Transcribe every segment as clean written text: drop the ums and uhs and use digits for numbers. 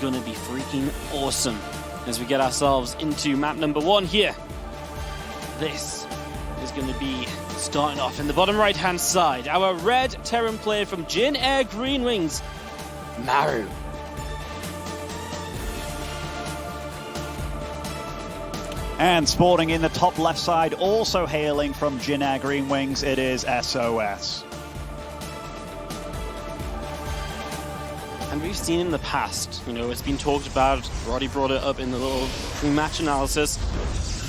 going to be freaking awesome as we get ourselves into map number 1 here. This is going to be starting off in the bottom right-hand side. Our red Terran player from Jin Air Green Wings, Maru. And spawning in the top left side, also hailing from Jin Air Green Wings, it is sOs. And we've seen in the past, you know, it's been talked about, Roddy brought it up in the little pre-match analysis,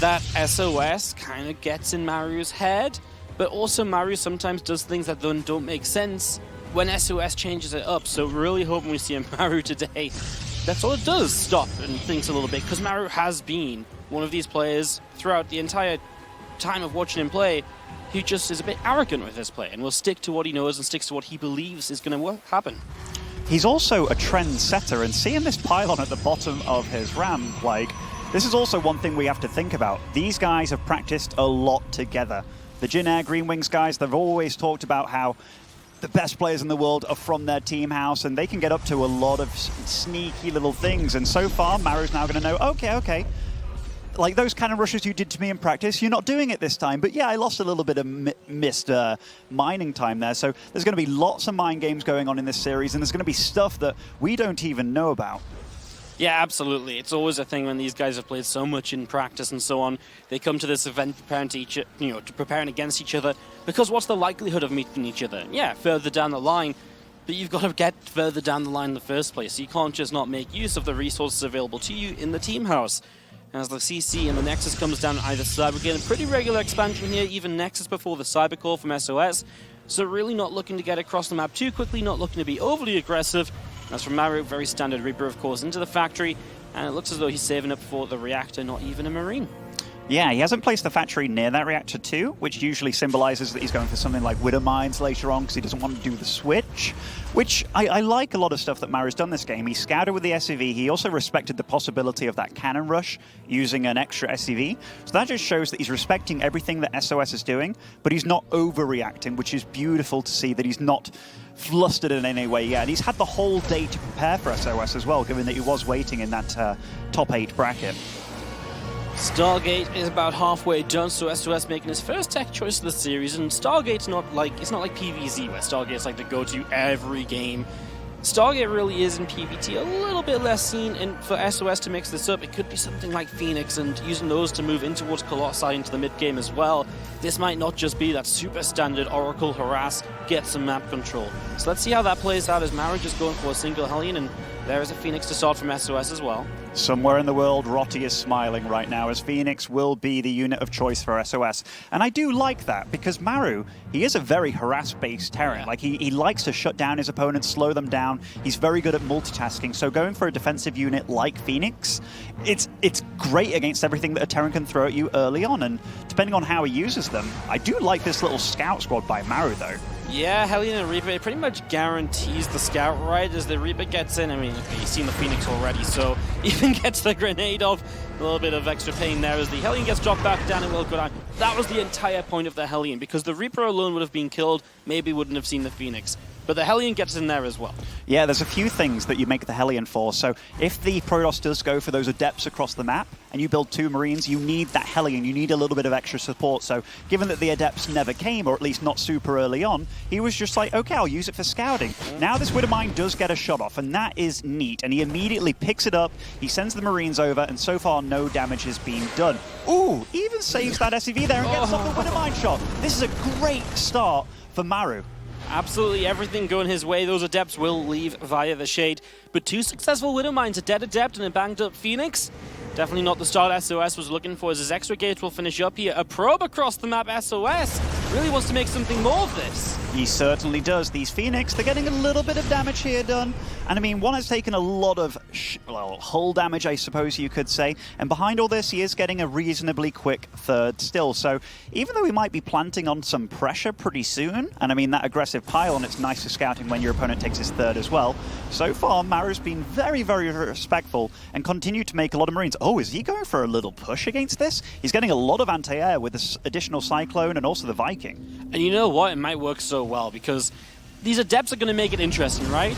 that sOs kind of gets in Maru's head, but also Maru sometimes does things that don't make sense when sOs changes it up. So really hoping we see a Maru today that's all it does, stop and thinks a little bit, because Maru has been one of these players throughout the entire time of watching him play who just is a bit arrogant with his play and will stick to what he knows and sticks to what he believes is going to happen. He's also a trend setter, and seeing this pylon at the bottom of his ramp, like, this is also one thing we have to think about. These guys have practiced a lot together. The Jin Air Green Wings guys, they've always talked about how the best players in the world are from their team house, and they can get up to a lot of sneaky little things. And so far, Maru's now going to know, okay, like those kind of rushes you did to me in practice, you're not doing it this time. But yeah, I lost a little bit of missed mining time there. So there's going to be lots of mind games going on in this series, and there's going to be stuff that we don't even know about. Yeah, absolutely. It's always a thing when these guys have played so much in practice and so on. They come to this event preparing against each other, because what's the likelihood of meeting each other? Yeah, further down the line, but you've got to get further down the line in the first place. So you can't just not make use of the resources available to you in the team house. As the CC and the Nexus comes down either side, we're getting a pretty regular expansion here, even Nexus before the Cybercore from sOs. So really not looking to get across the map too quickly, not looking to be overly aggressive. As for Maru, very standard Reaper, of course, into the factory, and it looks as though he's saving up for the reactor, not even a Marine. Yeah, he hasn't placed the factory near that reactor too, which usually symbolizes that he's going for something like Widow Mines later on because he doesn't want to do the switch, which I like a lot of stuff that Maru's done this game. He scouted with the SCV. He also respected the possibility of that cannon rush using an extra SCV. So that just shows that he's respecting everything that sOs is doing, but he's not overreacting, which is beautiful to see that he's not flustered in any way yet. And he's had the whole day to prepare for sOs as well, given that he was waiting in that top 8 bracket. Stargate is about halfway done, so sOs making his first tech choice of the series, and Stargate's not like PvZ where Stargate's like the go-to every game. Stargate really is in PvT a little bit less seen, and for sOs to mix this up, it could be something like Phoenix and using those to move in towards Colossi into the mid-game as well. This might not just be that super standard Oracle harass, get some map control. So let's see how that plays out as Maru just going for a single Hellion, and there is a Phoenix to start from sOs as well. Somewhere in the world, Rotty is smiling right now, as Phoenix will be the unit of choice for sOs. And I do like that, because Maru, he is a very harass-based Terran. Yeah. Like, he likes to shut down his opponents, slow them down. He's very good at multitasking, so going for a defensive unit like Phoenix, it's great against everything that a Terran can throw at you early on, and depending on how he uses them, I do like this little scout squad by Maru, though. Yeah, Hellion and Reaper, it pretty much guarantees the scout right as the Reaper gets in. I mean, you've seen the Phoenix already, so even gets the grenade off. A little bit of extra pain there as the Hellion gets dropped back down and will go down. That was the entire point of the Hellion, because the Reaper alone would have been killed, maybe wouldn't have seen the Phoenix. But the Hellion gets in there as well. Yeah, there's a few things that you make the Hellion for. So if the Protoss does go for those Adepts across the map, and you build 2 Marines, you need that Hellion. You need a little bit of extra support. So given that the Adepts never came, or at least not super early on, he was just like, okay, I'll use it for scouting. Now this Widow Mine does get a shot off, and that is neat. And he immediately picks it up, he sends the Marines over, and so far no damage has been done. Ooh, even saves that SCV there and gets off the Widow Mine shot. This is a great start for Maru. Absolutely everything going his way. Those Adepts will leave via the Shade. But 2 successful Widow Mines, a dead Adept and a banged up Phoenix. Definitely not the start sOs was looking for as his extra gate will finish up here. A probe across the map. sOs really wants to make something more of this. He certainly does. These Phoenix, they're getting a little bit of damage here done. And I mean, one has taken a lot of, hull damage, I suppose you could say. And behind all this, he is getting a reasonably quick third still. So even though he might be planting on some pressure pretty soon, and I mean, that aggressive pylon, it's nice for scouting when your opponent takes his third as well. So far, Maru's been very, very respectful and continued to make a lot of Marines. Oh, is he going for a little push against this? He's getting a lot of anti-air with this additional Cyclone and also the Viking. And you know what? It might work so well because these Adepts are going to make it interesting, right?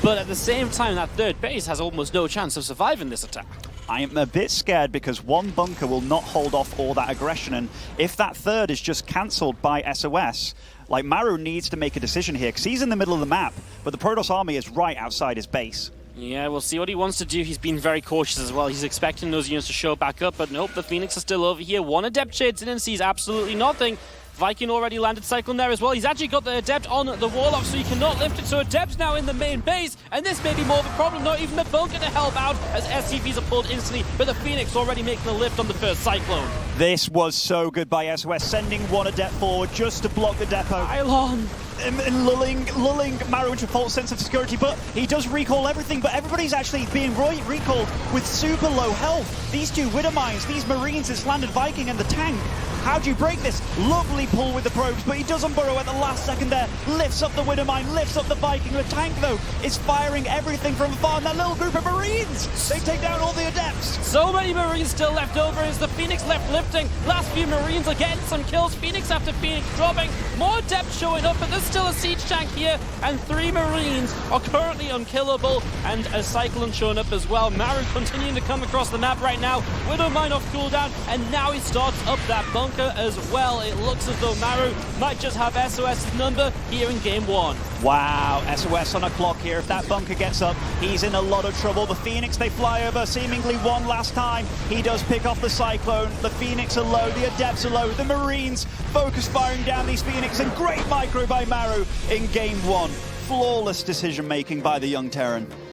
But at the same time, that third base has almost no chance of surviving this attack. I am a bit scared because one bunker will not hold off all that aggression, and if that third is just cancelled by SOS, like, Maru needs to make a decision here because he's in the middle of the map, but the Protoss army is right outside his base. Yeah, we'll see what he wants to do. He's been very cautious as well. He's expecting those units to show back up, but nope, the Phoenix are still over here. One Adept shades in and sees absolutely nothing. Viking already landed Cyclone there as well. He's actually got the Adept on the Warlock, so he cannot lift it. So Adept now in the main base, and this may be more of a problem. Not even the bunker to help out as SCVs are pulled instantly, but the Phoenix already making the lift on the first Cyclone. This was so good by SOS, sending one Adept forward just to block the depot. Pylon! And lulling Maru into a false sense of security, but he does recall everything, but everybody's actually being recalled with super low health. These two Widow Mines, these Marines, this landed Viking and the tank. How do you break this? Lovely pull with the probes, but he doesn't burrow at the last second there. Lifts up the Widow Mine, lifts up the Viking. The tank, though, is firing everything from afar. And that little group of Marines, they take down all the Adepts. So many Marines still left over as the Phoenix left lifting. Last few Marines are getting some kills. Phoenix after Phoenix dropping. More depth showing up, but there's still a siege tank here. And 3 Marines are currently unkillable. And a Cyclone showing up as well. Maru continuing to come across the map right now. Widow Mine off cooldown. And now he starts up that bunker as well. It looks as though Maru might just have SOS's number here in game 1. Wow, SOS on a clock here. If that bunker gets up, he's in a lot of trouble. The Phoenix, they fly over seemingly one last time. He does pick off the Cyclone. The Phoenix are low, the Adepts are low. The Marines focus firing down these Phoenix, and great micro by Maru in game 1. Flawless decision making by the young Terran.